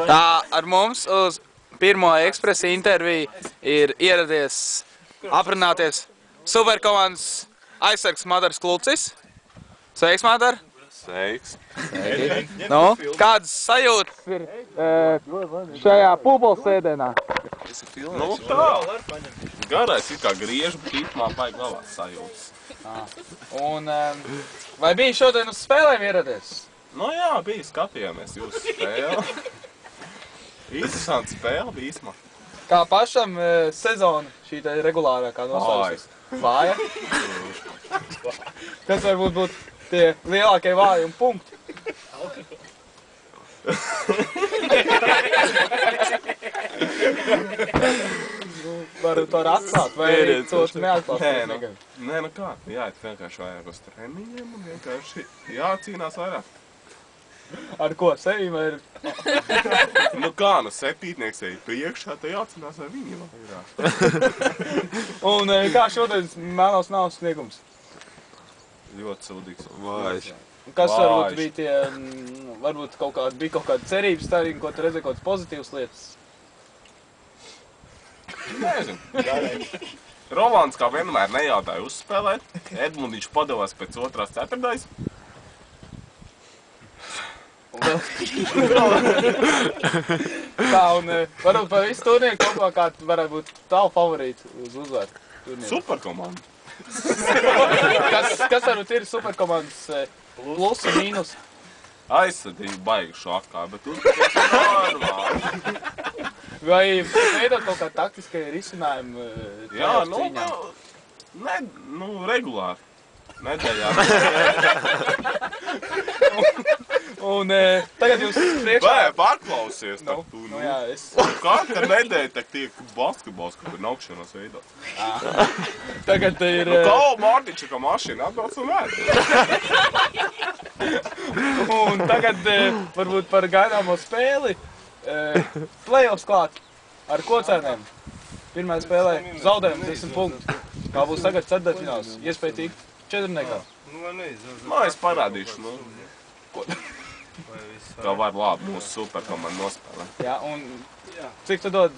Tā ar mums uz pirmo ekspresa interviju ir ieradies aprunāties superkomandas aizsargs Madars Klucis. Sveiks, Madar! Sveiks! Nu, kādas sajūtas ir šajā pūpolsēdienā? Nu tā! Garais ir kā griež, bet īpumā baigi labās sajūtas. Un vai bija šodien uz spēlēm ieradies? Nu jā, bija skatījāmies jūsu spēli. Interesanti spēle bija īsumā. Kā pašam sezona šī te regulārākā noslēgusies? Vāja? Kas varbūt būtu tie lielākie vājumi punkti? Varbūt var atstāt, vai arī tos neatklāt? Nē, nu kā, jāiet vienkārši vajag uz treniņiem un vienkārši jācīnās vairāk. Ar ko? Sevi vai ir? Nu kā, nu septītnieks ej priekšā, tad jācīnās ar viņu vairāk. Un kā šodien Melnavas nav sniegums? Ļoti sildīgs. Vājš. Kas varbūt bija tie, varbūt bija kaut kāda cerības tā arī, ko tu redzēji kaut kādas pozitīvas lietas? Nezinu. Rolands kā vienmēr nejautāja uzspēlēt. Edmundiņš padevās pēc otrās ceturtdaļas. Tā, un varbūt par visu turnīru kopā kāds varētu būt tavu favorīti uz uzvaru turnīru? Superkomanda. Kas varbūt ir superkomandas plus un mīnus? Aizsardība baigi šakā, bet uzspēlēt ir normāli. Vai veidot kaut kā taktiskai risinājumi cīņām? Nu, regulāri. Nedēļā. Un tagad jūs priekšā... Vai, paklausies tak tu. Nu jā, es... Katru nedēļu tak tiek basketbols, kad ir augšanās veidot. Tagad ir... Nu, kā Mārtiņš, ka mašīna atbrauc un vēd. Un tagad varbūt par gaidāmo spēli. Playoffs klāt. Ar ko cenēm? Pirmajā spēlē zaudējums 10 punktu. Kā būs tagad ceturtdaļfināls? Iespēja tikt 4. Nu, es parādīšu, nu. Kā var labi mūsu superkomanda nospēlēt. Jā, un cik tu dod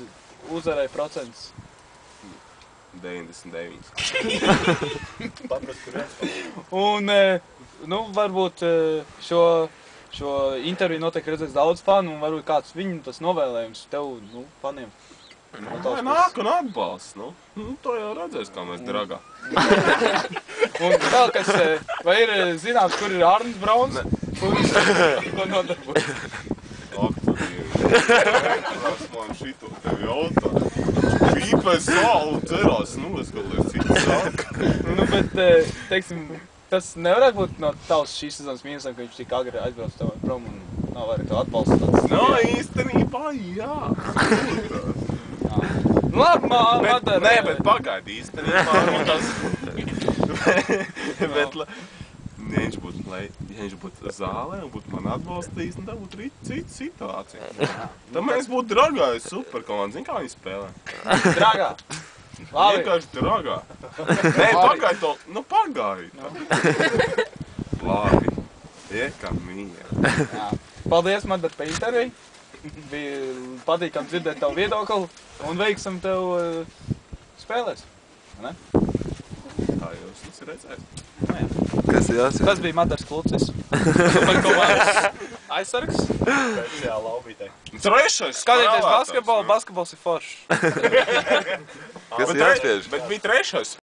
uzvarai procents? 99. Un, nu, varbūt šo interviju noteikti redzēs daudz fanu, un varbūt kāds viņu tas novēlējums tev, nu, faniem. Vai nāk un atbalsts, nu. To jau redzēs, kā mēs dragā. Un vēl kas, vai ir zināms, kur ir Arnis Brauns? Ko nodarbojas? Ak, tu Dievi. Kas man šito tev jautā? Pīpē sālu cerās, nu, es kaut liek citu sāku. Nu, bet, teiksim, tas nevarētu būt no tavs šīs sezonas mīnusam, ka viņš tik agri aizbrauc tev prom un nav vairāk tev atbalsts tāds. No, īstenībā, jā. Labi, Madara. Nē, bet pagaidi īstenībā, nu tas... Bet, ja viņš būtu zālē un būtu man atbalstījis, nu tā būtu cita situācija. Tad mēs būtu dragājuši superkomandu. Zini, kā viņi spēlē? Dragā. Labi. Vienkārši dragā. Nē, pagaidi to, nu pagaidi. Labi. Iekam mīja. Paldies, Madara, par interviju. Bija patīkami dzirdēt tavu viedokli un veiksim tev spēlēs. Ne? Tā jūs tas redzēt. Kas ir jāsaka? Tas bija Madars Klucis. Superkomandas aizsargs. Speciāli laubītē. Trešais Skatieties basketbolu, basketbols ir foršs. Kas ir jāspiež? Bet bija trešais.